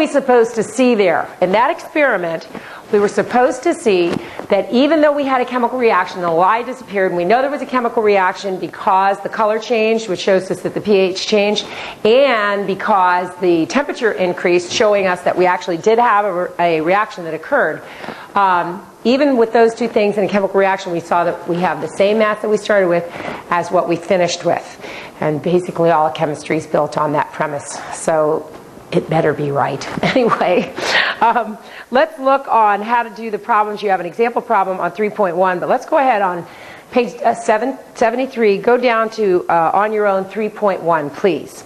we supposed to see there? In that experiment, we were supposed to see that even though we had a chemical reaction, the lye disappeared, and we know there was a chemical reaction because the color changed, which shows us that the pH changed, and because the temperature increased, showing us that we actually did have a reaction that occurred. Even with those two things in a chemical reaction, we saw that we have the same mass that we started with as what we finished with. And basically all chemistry is built on that premise. So it better be right. Anyway, let's look on how to do the problems. You have an example problem on 3.1, but let's go ahead on page 773. Go down to on your own 3.1, please.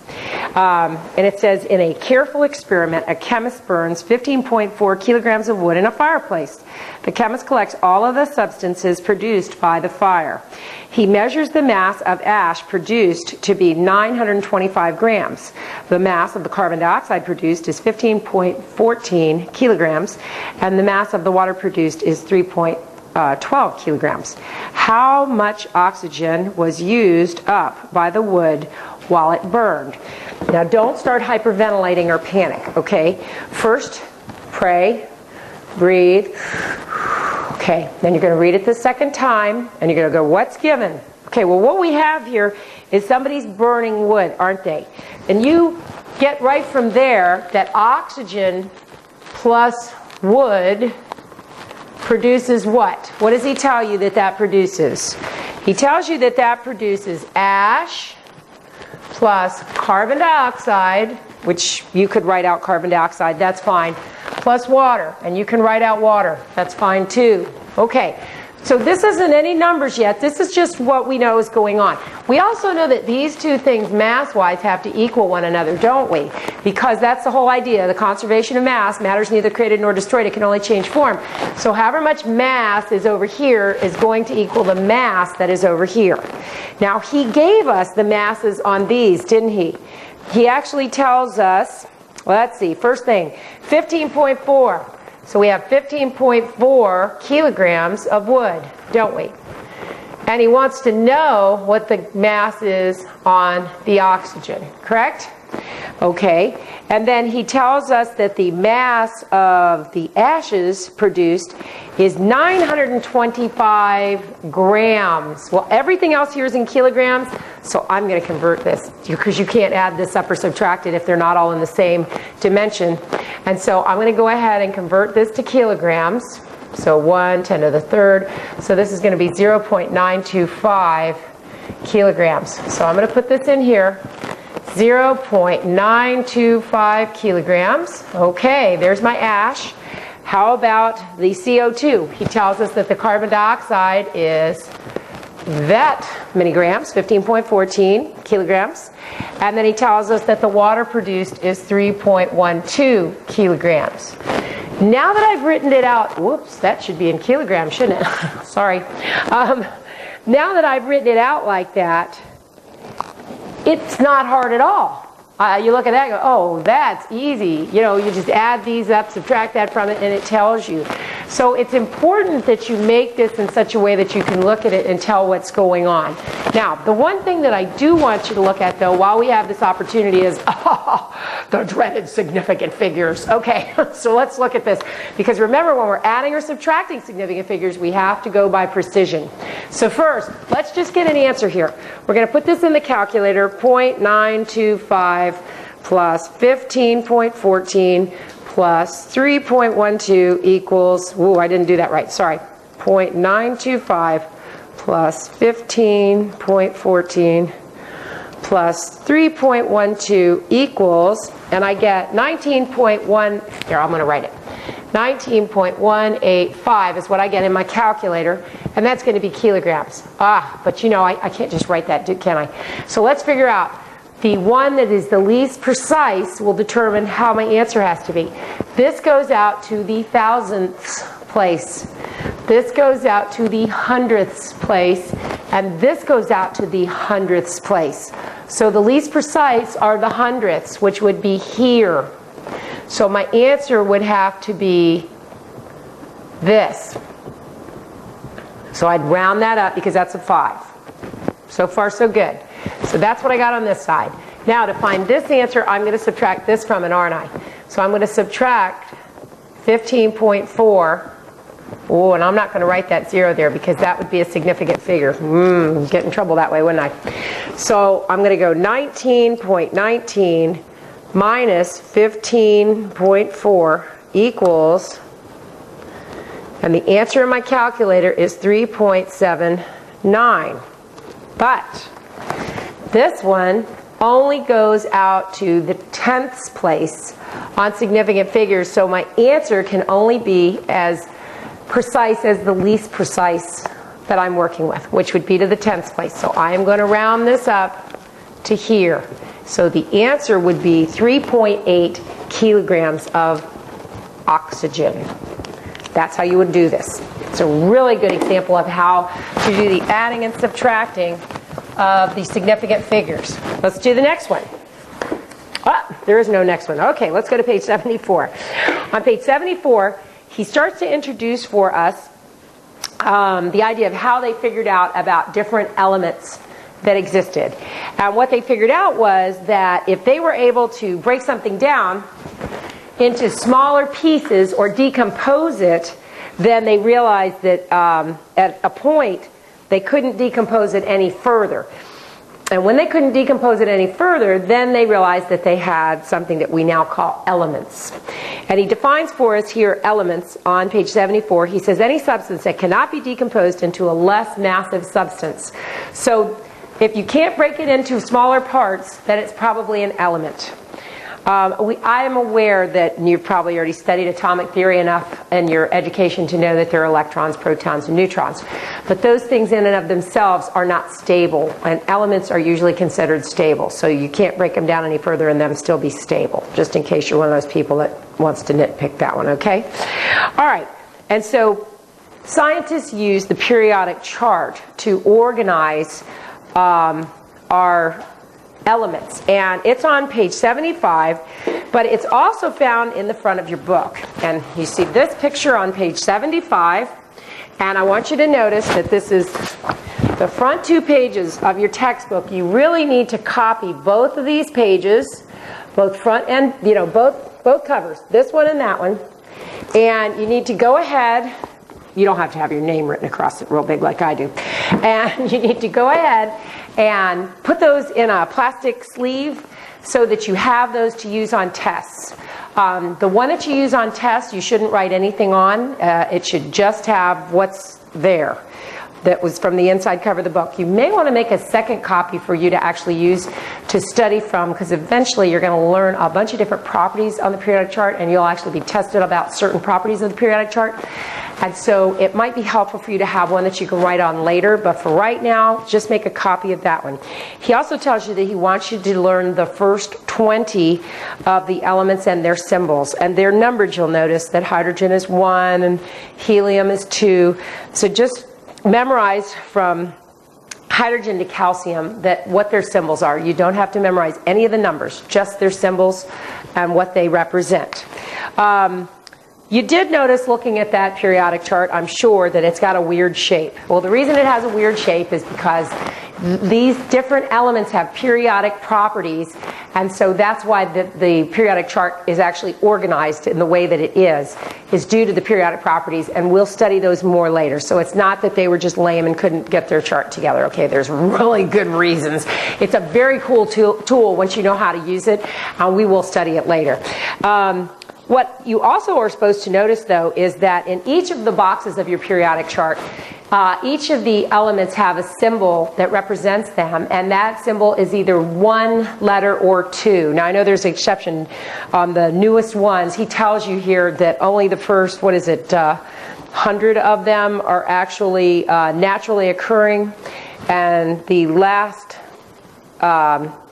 And it says, in a careful experiment, a chemist burns 15.4 kilograms of wood in a fireplace. The chemist collects all of the substances produced by the fire. He measures the mass of ash produced to be 925 grams. The mass of the carbon dioxide produced is 15.14 kilograms, and the mass of the water produced is 3.12 kilograms. How much oxygen was used up by the wood while it burned? Now don't start hyperventilating or panic, okay? First, pray, breathe. Okay, then you're going to read it the second time, and you're going to go, what's given? Okay, well what we have here is somebody's burning wood, aren't they? And you get right from there that oxygen plus wood produces what? What does he tell you that that produces? He tells you that that produces ash plus carbon dioxide, which you could write out carbon dioxide, that's fine, plus water, and you can write out water, that's fine too. Okay, so this isn't any numbers yet, this is just what we know is going on. We also know that these two things mass-wise have to equal one another, don't we? Because that's the whole idea, the conservation of mass, matter's neither created nor destroyed, it can only change form. So however much mass is over here is going to equal the mass that is over here. Now he gave us the masses on these, didn't he? He actually tells us, well, let's see, first thing, 15.4. So we have 15.4 kilograms of wood, don't we? And he wants to know what the mass is on the oxygen, correct? Okay, and then he tells us that the mass of the ashes produced is 925 grams. Well, everything else here is in kilograms, so I'm going to convert this because you can't add this up or subtract it if they're not all in the same dimension. And so I'm going to go ahead and convert this to kilograms. So 1, 10 to the third. So this is going to be 0.925 kilograms. So I'm going to put this in here. 0.925 kilograms. Okay, there's my ash. How about the CO2? He tells us that the carbon dioxide is that many grams, 15.14 kilograms. And then he tells us that the water produced is 3.12 kilograms. Now that I've written it out, whoops, that should be in kilograms, shouldn't it? Sorry. Now that I've written it out like that, it's not hard at all. You look at that and go, oh, that's easy. You know, you just add these up, subtract that from it, and it tells you. So it's important that you make this in such a way that you can look at it and tell what's going on. Now, the one thing that I do want you to look at, though, while we have this opportunity is the dreaded significant figures. Okay, so let's look at this. Because remember, when we're adding or subtracting significant figures, we have to go by precision. So first, let's just get an answer here. We're going to put this in the calculator, 0.925 plus 15.14 plus 3.12 equals, ooh, I didn't do that right, sorry, 0.925 plus 15.14 plus 3.12 equals, and I get 19.1, here, I'm going to write it. 19.185 is what I get in my calculator, and that's going to be kilograms. But you know, I can't just write that, can I? So let's figure out. The one that is the least precise will determine how my answer has to be. This goes out to the thousandths place. This goes out to the hundredths place. And this goes out to the hundredths place. So the least precise are the hundredths, which would be here. So my answer would have to be this. So I'd round that up because that's a 5. So far, so good. So that's what I got on this side. Now to find this answer, I'm going to subtract this from it, aren't I? So I'm going to subtract 15.4. Oh, and I'm not going to write that 0 there because that would be a significant figure. Get in trouble that way, wouldn't I? So I'm going to go 19.19 minus 15.4 equals, and the answer in my calculator is 3.79. But this one only goes out to the tenths place on significant figures, so my answer can only be as precise as the least precise that I'm working with, which would be to the tenths place. So I am going to round this up to here. So the answer would be 3.8 kilograms of oxygen. That's how you would do this. It's a really good example of how to do the adding and subtracting of the significant figures. Let's do the next one. There is no next one. Okay, let's go to page 74. On page 74, he starts to introduce for us the idea of how they figured out about different elements that existed. And what they figured out was that if they were able to break something down into smaller pieces or decompose it, then they realized that at a point they couldn't decompose it any further. And when they couldn't decompose it any further, then they realized that they had something that we now call elements. And he defines for us here elements on page 74. He says any substance that cannot be decomposed into a less massive substance. So if you can't break it into smaller parts, then it's probably an element. I am aware that you've probably already studied atomic theory enough in your education to know that there are electrons, protons, and neutrons. But those things in and of themselves are not stable, and elements are usually considered stable. So you can't break them down any further and them still be stable, just in case you're one of those people that wants to nitpick that one, okay? All right, and so scientists use the periodic chart to organize our elements, and it's on page 75, but it's also found in the front of your book. And you see this picture on page 75, and I want you to notice that this is the front 2 pages of your textbook. You really need to copy both of these pages, both front and, both covers, this one and that one, and you need to go ahead. You don't have to have your name written across it real big like I do. And you need to go ahead and put those in a plastic sleeve so that you have those to use on tests. The one that you use on tests, you shouldn't write anything on. It should just have what's there. That was from the inside cover of the book. You may want to make a second copy for you to actually use to study from, because eventually you're going to learn a bunch of different properties on the periodic chart, and you'll actually be tested about certain properties of the periodic chart. And so it might be helpful for you to have one that you can write on later, but for right now, just make a copy of that one. He also tells you that he wants you to learn the first 20 of the elements and their symbols. And they're numbered. You'll notice that hydrogen is 1 and helium is 2. So just memorize from hydrogen to calcium that what their symbols are. You don't have to memorize any of the numbers, just their symbols and what they represent. You did notice looking at that periodic chart, I'm sure, that it's got a weird shape. Well, the reason it has a weird shape is because these different elements have periodic properties, and so that's why the periodic chart is actually organized in the way that it is due to the periodic properties, and we'll study those more later. So it's not that they were just lame and couldn't get their chart together. Okay, there's really good reasons. It's a very cool tool once you know how to use it, and we will study it later. What you also are supposed to notice, though, is that in each of the boxes of your periodic chart, each of the elements have a symbol that represents them, and that symbol is either 1 letter or 2. Now, I know there's an exception on the newest ones. He tells you here that only the first, 100 of them are actually naturally occurring, and the last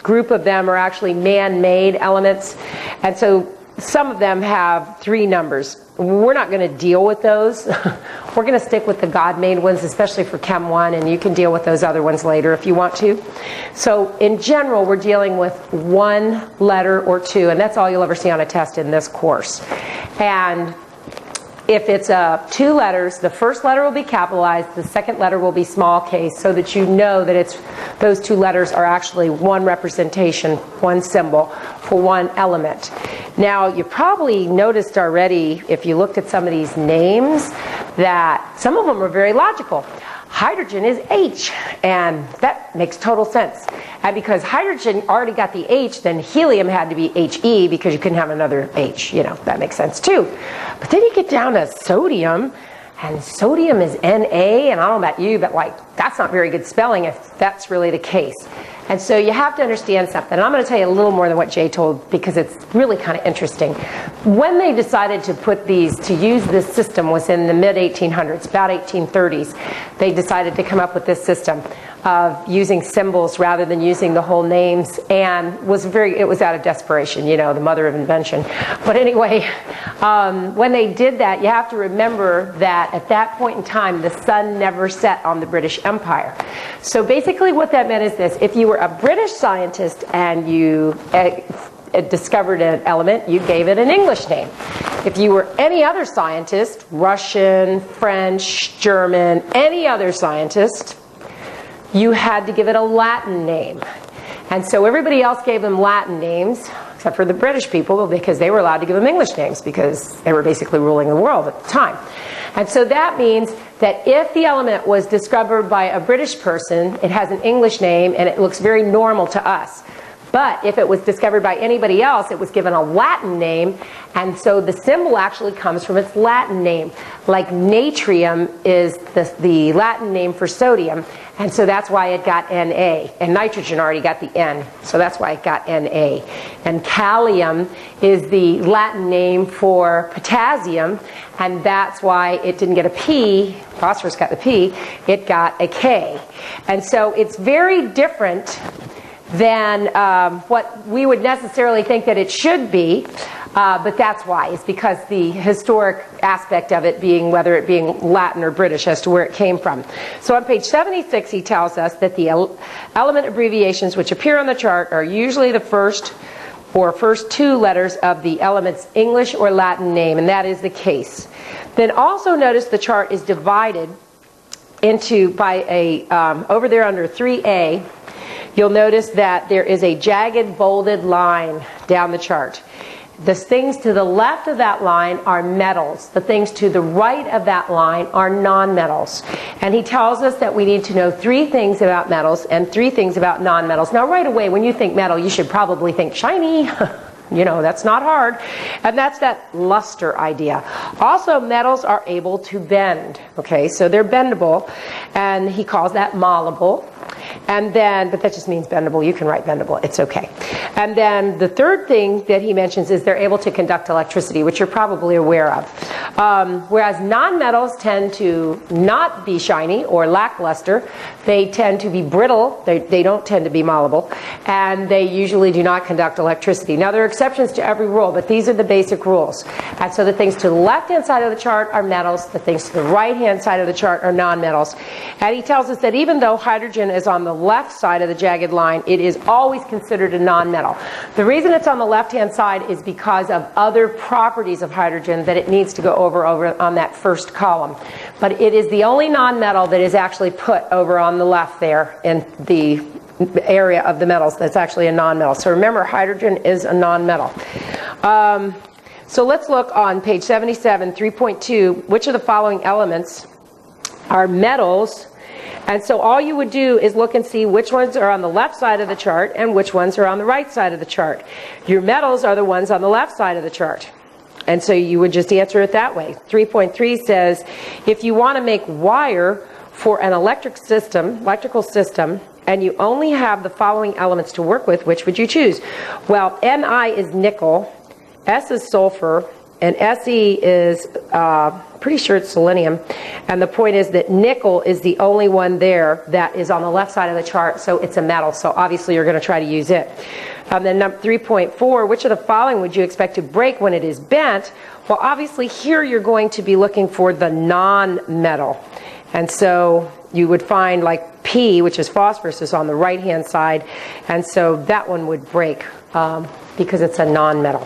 group of them are actually man-made elements. And so some of them have 3 numbers. We're not going to deal with those. We're going to stick with the God-made ones, especially for Chem 1, and you can deal with those other ones later if you want to. So in general, we're dealing with 1 letter or 2, and that's all you'll ever see on a test in this course. And If it's two letters, the first letter will be capitalized, the second letter will be small case, so that you know that those two letters are actually one representation, one symbol for one element. Now, you probably noticed already, if you looked at some of these names, that some of them are very logical. Hydrogen is H, and that makes total sense. And because hydrogen already got the H, then helium had to be He, because you couldn't have another H. You know, that makes sense too. But then you get down to sodium, and sodium is Na, and I don't know about you, but like, that's not very good spelling if that's really the case. And so you have to understand something. And I'm going to tell you a little more than what Jay told, because it's really kind of interesting. When they decided to use this system was in the mid-1800s, about 1830s. They decided to come up with this system of using symbols rather than using the whole names, and it was out of desperation, you know, the mother of invention. But anyway, when they did that, you have to remember that at that point in time, the sun never set on the British Empire. So basically what that meant is this: if you were a British scientist and you discovered an element, you gave it an English name. If you were any other scientist, Russian, French, German, any other scientist, you had to give it a Latin name. And so everybody else gave them Latin names, except for the British people, because they were allowed to give them English names, because they were basically ruling the world at the time. And so that means that if the element was discovered by a British person, it has an English name and it looks very normal to us. But if it was discovered by anybody else, it was given a Latin name, and so the symbol actually comes from its Latin name. Like natrium is the Latin name for sodium, and so that's why it got Na. And nitrogen already got the N, so that's why it got Na. And kalium is the Latin name for potassium, and that's why it didn't get a P. Phosphorus got the P, it got a K. And so it's very different than what we would necessarily think that it should be, but that's why. It's because the historic aspect of it being, whether it being Latin or British, as to where it came from. So on page 76, he tells us that the element abbreviations which appear on the chart are usually the first two letters of the element's English or Latin name, and that is the case. Then also notice the chart is divided into by a, over there under 3A, you'll notice that there is a jagged, bolded line down the chart. The things to the left of that line are metals. The things to the right of that line are nonmetals. And he tells us that we need to know 3 things about metals and 3 things about nonmetals. Now, right away, when you think metal, you should probably think shiny. You know, that's not hard. And that's that luster idea. Also, metals are able to bend. Okay, so they're bendable. And he calls that malleable. And then, but that just means bendable. You can write bendable. It's okay. And then the third thing that he mentions is they're able to conduct electricity, which you're probably aware of. Whereas nonmetals tend to not be shiny or lackluster. They tend to be brittle. They don't tend to be malleable. And they usually do not conduct electricity. Now, there are exceptions to every rule, but these are the basic rules. And so the things to the left-hand side of the chart are metals. The things to the right-hand side of the chart are nonmetals. And he tells us that even though hydrogen is on the left side of the jagged line, it is always considered a nonmetal. The reason it's on the left-hand side is because of other properties of hydrogen that it needs to go over on that first column. But it is the only nonmetal that is actually put over on the left there in the area of the metals that's actually a nonmetal. So remember, hydrogen is a nonmetal. So let's look on page 77, 3.2, which of the following elements are metals. And so all you would do is look and see which ones are on the left side of the chart and which ones are on the right side of the chart. Your metals are the ones on the left side of the chart. And so you would just answer it that way. 3.3 says, if you want to make wire for an electrical system, and you only have the following elements to work with, which would you choose? Well, Ni is nickel, S is sulfur, and Se is, pretty sure it's selenium. And the point is that nickel is the only one there that is on the left side of the chart, so it's a metal. So obviously you're going to try to use it. Then 3.4, which of the following would you expect to break when it is bent? Well, obviously here you're going to be looking for the non-metal. And so you would find like P, which is phosphorus, is on the right-hand side. And so that one would break because it's a non-metal.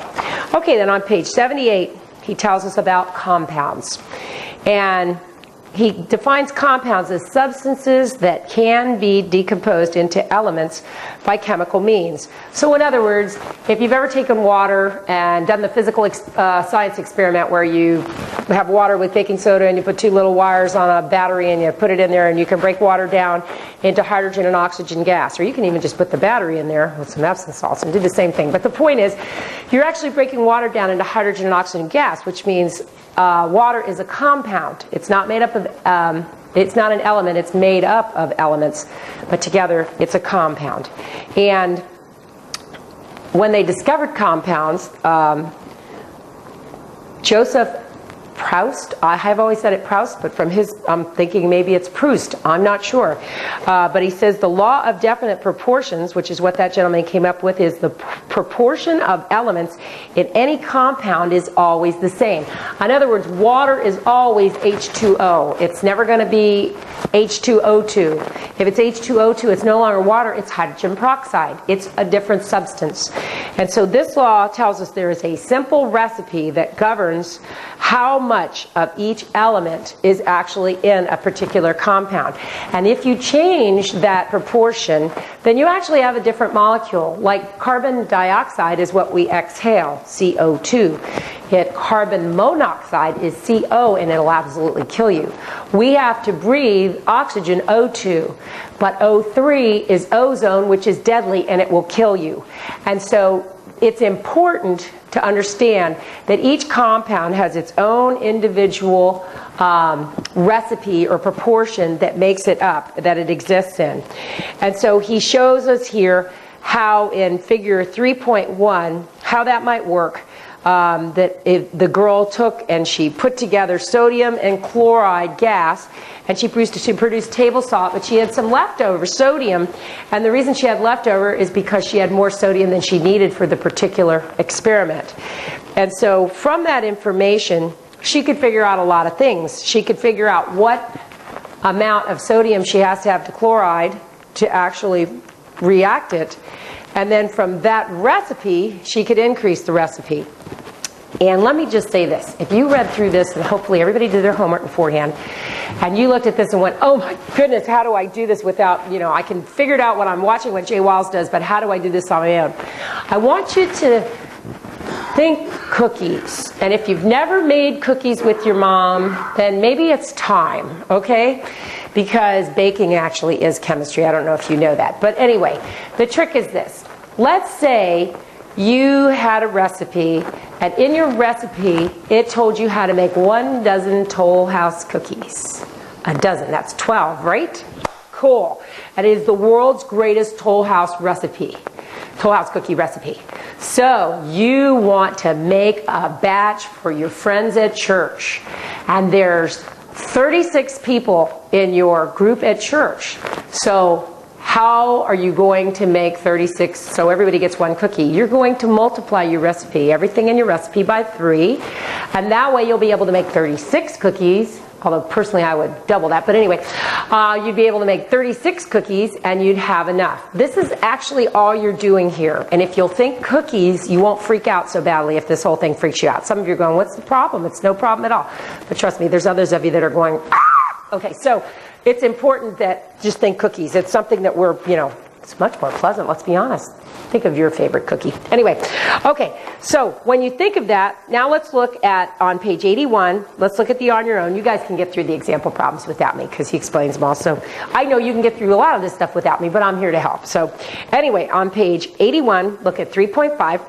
Okay, then on page 78, he tells us about compounds. And he defines compounds as substances that can be decomposed into elements by chemical means. So in other words, if you've ever taken water and done the physical science experiment where you have water with baking soda and you put two little wires on a battery and you put it in there and you can break water down into hydrogen and oxygen gas, or you can even just put the battery in there with some Epsom salts and do the same thing. But the point is, you're actually breaking water down into hydrogen and oxygen gas, which means water is a compound. It's not made up of, it's not an element, it's made up of elements, but together it's a compound. And when they discovered compounds, Joseph Proust, I have always said it Proust, but from his, I'm thinking maybe it's Proust, I'm not sure. But he says the law of definite proportions, which is what that gentleman came up with, is the proportion of elements in any compound is always the same. In other words, water is always H2O. It's never going to be H2O2. If it's H2O2, it's no longer water, it's hydrogen peroxide. It's a different substance. And so this law tells us there is a simple recipe that governs how much of each element is actually in a particular compound. And if you change that proportion, then you actually have a different molecule. Like carbon dioxide is what we exhale, CO2. Yet carbon monoxide is CO, and it'll absolutely kill you. We have to breathe oxygen, O2, but O3 is ozone, which is deadly, and it will kill you. And so it's important to understand that each compound has its own individual recipe or proportion that makes it up, that it exists in. And so he shows us here how in figure 3.1, how that might work. That if the girl took and she put together sodium and chloride gas, and she produced table salt, but she had some leftover sodium, and the reason she had leftover is because she had more sodium than she needed for the particular experiment. And so from that information, she could figure out a lot of things. She could figure out what amount of sodium she has to have to chloride to actually react it. And then from that recipe, she could increase the recipe. And let me just say this. If you read through this, and hopefully everybody did their homework beforehand, and you looked at this and went, oh my goodness, how do I do this without, I can figure it out when I'm watching what Jay Wiles does, but how do I do this on my own? I want you to think cookies. And if you've never made cookies with your mom, then maybe it's time, okay? Because baking actually is chemistry. I don't know if you know that. But anyway, the trick is this. Let's say you had a recipe, and in your recipe, it told you how to make 1 dozen Toll House cookies. A dozen, that's 12, right? Cool. It is the world's greatest Toll House recipe. Toll House cookie recipe. So you want to make a batch for your friends at church, and there's 36 people in your group at church. So how are you going to make 36 so everybody gets 1 cookie? You're going to multiply your recipe, everything in your recipe, by 3, and that way you'll be able to make 36 cookies. Although personally I would double that, but anyway, you'd be able to make 36 cookies and you'd have enough. This is actually all you're doing here. And if you'll think cookies, you won't freak out so badly if this whole thing freaks you out. Some of you are going, what's the problem? It's no problem at all. But trust me, there's others of you that are going, ah! Okay, so it's important that just think cookies. It's something that we're, it's much more pleasant, let's be honest. Think of your favorite cookie. Anyway, okay, so when you think of that, now let's look at, on page 81, let's look at the on your own. You guys can get through the example problems without me because he explains them all. So I know you can get through a lot of this stuff without me, but I'm here to help. So anyway, on page 81, look at 3.5,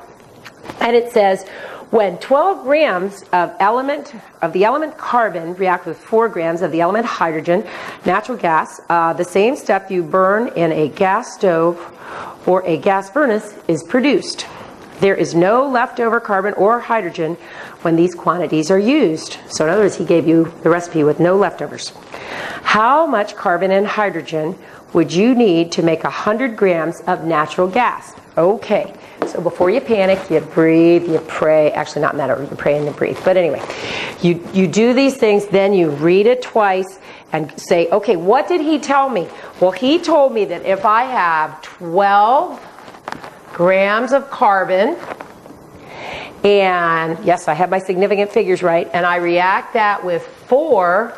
and it says, when 12 grams of the element carbon react with 4 grams of the element hydrogen, natural gas, the same stuff you burn in a gas stove or a gas furnace is produced. There is no leftover carbon or hydrogen when these quantities are used. So in other words, he gave you the recipe with no leftovers. How much carbon and hydrogen would you need to make 100 grams of natural gas? Okay, so before you panic, you breathe, you pray. Actually, not in that order, you pray and you breathe. But anyway, you do these things, then you read it twice and say, okay, what did he tell me? Well, he told me that if I have 12 grams of carbon And yes, I have my significant figures right. And I react that with 4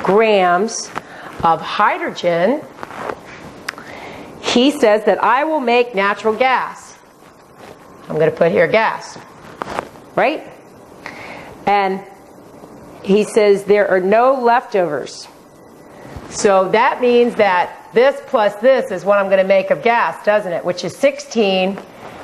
grams of hydrogen. He says that I will make natural gas. I'm going to put here gas, right? And he says there are no leftovers. So that means that this plus this is what I'm going to make of gas, doesn't it? Which is 16.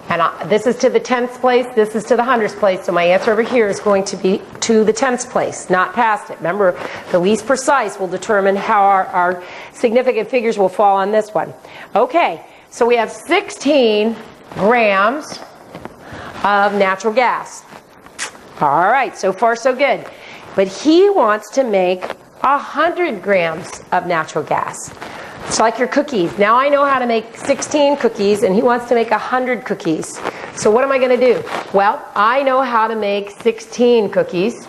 And this is to the 10th place, this is to the 100th place, so my answer over here is going to be to the 10th place, not past it. Remember, the least precise will determine how our significant figures will fall on this one. Okay, so we have 16 grams of natural gas. All right, so far so good. But he wants to make 100 grams of natural gas. It's like your cookies. Now I know how to make 16 cookies, and he wants to make 100 cookies. So what am I going to do? Well, I know how to make 16 cookies,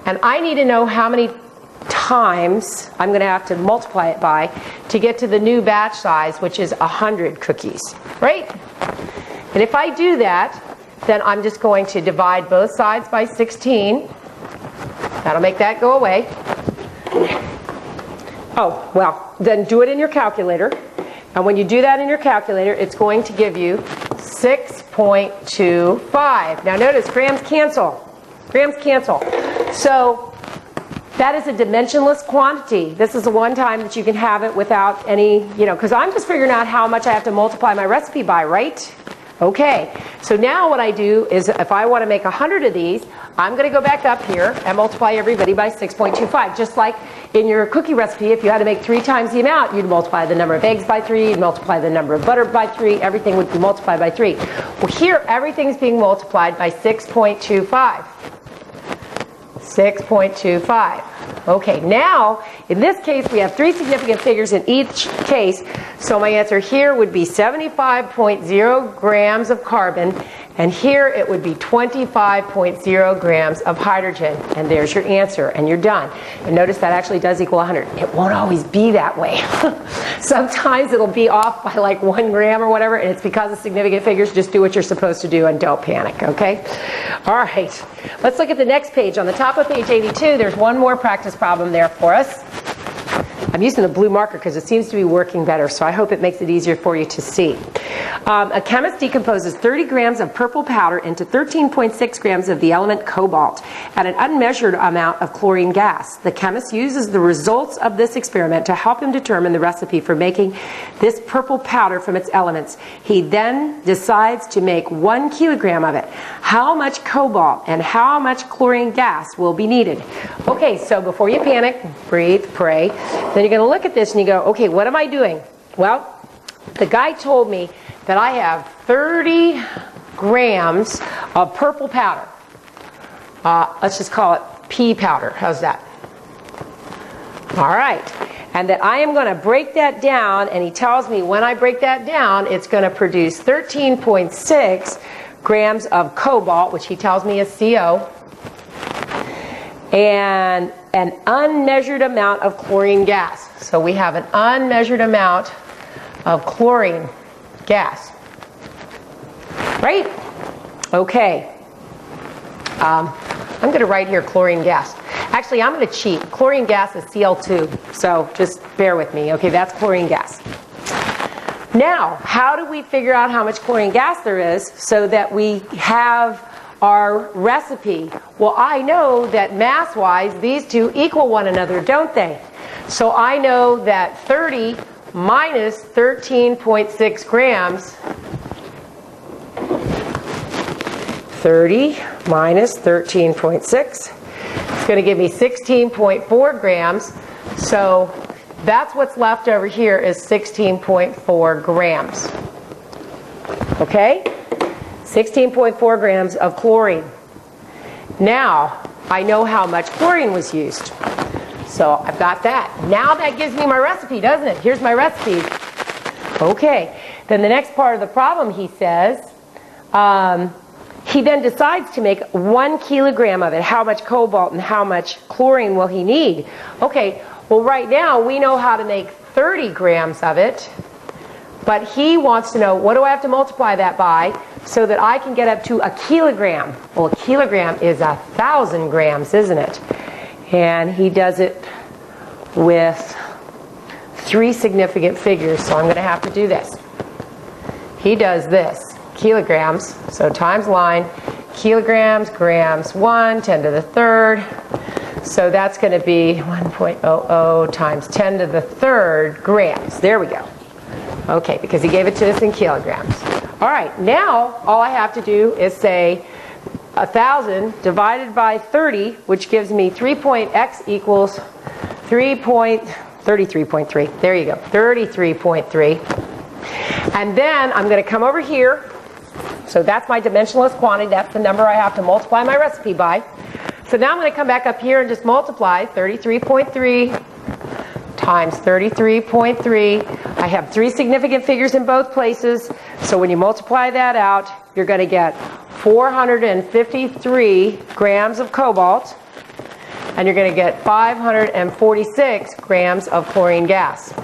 and I need to know how many times I'm going to have to multiply it by to get to the new batch size, which is 100 cookies, right? And if I do that, then I'm just going to divide both sides by 16. That'll make that go away. Oh, well, then do it in your calculator. And when you do that in your calculator, it's going to give you 6.25. Now notice, grams cancel. Grams cancel. So that is a dimensionless quantity. This is the one time that you can have it without any, because I'm just figuring out how much I have to multiply my recipe by, right? Okay, so now what I do is if I want to make 100 of these, I'm going to go back up here and multiply everybody by 6.25. Just like in your cookie recipe, if you had to make 3 times the amount, you'd multiply the number of eggs by 3, you'd multiply the number of butter by 3, everything would be multiplied by 3. Well, here everything's being multiplied by 6.25. 6.25. Okay, now in this case we have 3 significant figures in each case, so my answer here would be 75.0 grams of carbon, and here it would be 25.0 grams of hydrogen. And there's your answer, and you're done. And notice that actually does equal 100. It won't always be that way. Sometimes it'll be off by like 1 gram or whatever, and it's because of significant figures. Just do what you're supposed to do and don't panic, okay? All right, let's look at the next page. On the top of page 82, there's one more practice problem there for us. I'm using the blue marker because it seems to be working better, so I hope it makes it easier for you to see. A chemist decomposes 30 grams of purple powder into 13.6 grams of the element cobalt at an unmeasured amount of chlorine gas. The chemist uses the results of this experiment to help him determine the recipe for making this purple powder from its elements. He then decides to make 1 kilogram of it. How much cobalt and how much chlorine gas will be needed? Okay, so before you panic, breathe, pray. Then you're going to look at this and you go, okay, what am I doing? Well, the guy told me that I have 30 grams of purple powder. Let's just call it pea powder. How's that? All right. And that I am going to break that down, and he tells me when I break that down, it's going to produce 13.6 grams of cobalt, which he tells me is CO, and an unmeasured amount of chlorine gas. So we have an unmeasured amount of chlorine gas. Right? Okay. I'm going to write here chlorine gas. Actually, I'm going to cheat. Chlorine gas is Cl2, so just bear with me. Okay, that's chlorine gas. Now, how do we figure out how much chlorine gas there is so that we have our recipe? Well, I know that mass-wise, these two equal one another, don't they? So I know that 30 minus 13.6 grams, 30 minus 13.6, it's going to give me 16.4 grams. So that's what's left over here is 16.4 grams. Okay? 16.4 grams of chlorine. Now, I know how much chlorine was used. So I've got that. Now that gives me my recipe, doesn't it? Here's my recipe. Okay. Then the next part of the problem, he says, he then decides to make 1 kilogram of it. How much cobalt and how much chlorine will he need? Okay. Well, right now we know how to make 30 grams of it. But he wants to know, what do I have to multiply that by so that I can get up to a kilogram. Well, a kilogram is 1,000 grams, isn't it? And he does it with 3 significant figures, so I'm going to have to do this. He does this, kilograms, so times line, kilograms, grams, 1, 10 to the third. So that's going to be 1.00 times 10 to the third grams. There we go. Okay, because he gave it to us in kilograms. All right, now all I have to do is say 1,000 divided by 30, which gives me x equals 33.3. There you go, 33.3. And then I'm going to come over here. So that's my dimensionless quantity. That's the number I have to multiply my recipe by. So now I'm going to come back up here and just multiply 33.3 times 33.3. I have 3 significant figures in both places. So when you multiply that out, you're going to get 453 grams of cobalt. And you're going to get 546 grams of chlorine gas.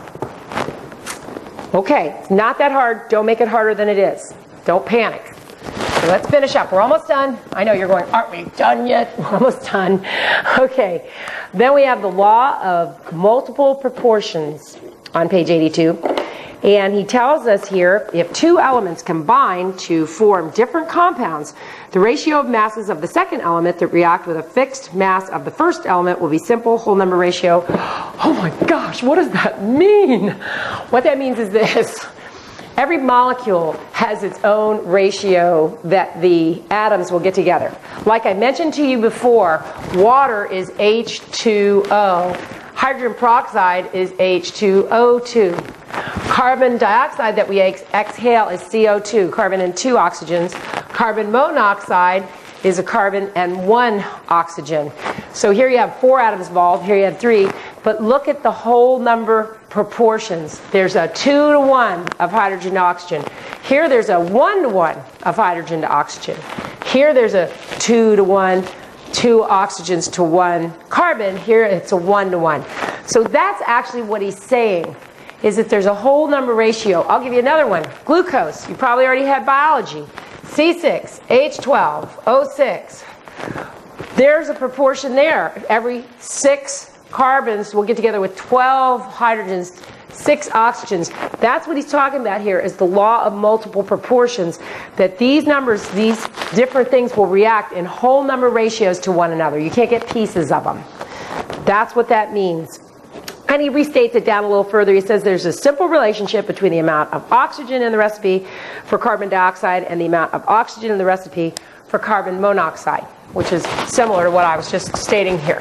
Okay, it's not that hard. Don't make it harder than it is. Don't panic. So let's finish up. We're almost done. I know you're going, aren't we done yet? We're almost done. Okay, then we have the law of multiple proportions on page 82. And he tells us here, if 2 elements combine to form different compounds, the ratio of masses of the second element that react with a fixed mass of the first element will be simple whole number ratio. Oh my gosh, what does that mean? What that means is this. Every molecule has its own ratio that the atoms will get together. Like I mentioned to you before, water is H2O. Hydrogen peroxide is H2O2. Carbon dioxide that we exhale is CO2, carbon and 2 oxygens. Carbon monoxide is a carbon and 1 oxygen. So here you have 4 atoms involved, here you have 3. But look at the whole number proportions. There's a 2 to 1 of hydrogen to oxygen. Here there's a 1 to 1 of hydrogen to oxygen. Here there's a 2 to 1, 2 oxygens to 1 carbon. Here it's a 1 to 1. So that's actually what he's saying, is that there's a whole number ratio. I'll give you another one. Glucose. You probably already had biology. C6H12O6. There's a proportion there. Every 6 carbons will get together with 12 hydrogens, 6 oxygens. That's what he's talking about here, is the law of multiple proportions, that these numbers, these different things will react in whole number ratios to one another. You can't get pieces of them. That's what that means. And he restates it down a little further. He says there's a simple relationship between the amount of oxygen in the recipe for carbon dioxide and the amount of oxygen in the recipe for carbon monoxide, which is similar to what I was just stating here.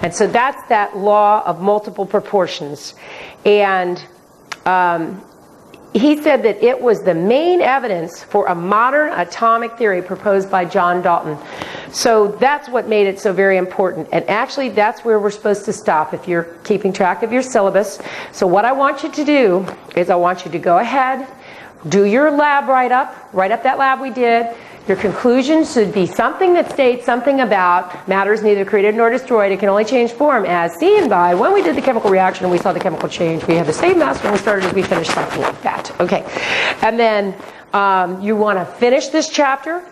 And so that's that law of multiple proportions. And he said that it was the main evidence for a modern atomic theory proposed by John Dalton. So that's what made it so very important. And actually, that's where we're supposed to stop if you're keeping track of your syllabus. So what I want you to do is I want you to go ahead, do your lab write-up that lab we did. Your conclusion should be something that states something about matter is neither created nor destroyed. It can only change form as seen by when we did the chemical reaction and we saw the chemical change. We had the same mass when we started as we finished, something like that. Okay. And then you want to finish this chapter.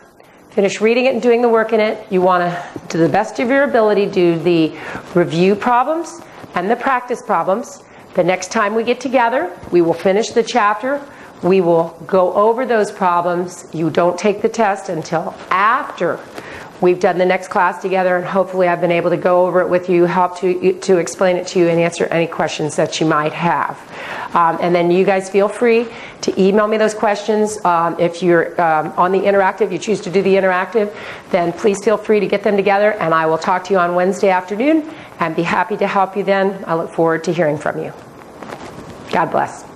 Finish reading it and doing the work in it. You want to, to the best of your ability, do the review problems and the practice problems. The next time we get together, we will finish the chapter. We will go over those problems. You don't take the test until after we've done the next class together, and hopefully I've been able to go over it with you, help to explain it to you, and answer any questions that you might have. And then you guys feel free to email me those questions. If you're on the interactive, you choose to do the interactive, then please feel free to get them together, and I will talk to you on Wednesday afternoon and be happy to help you then. I look forward to hearing from you. God bless.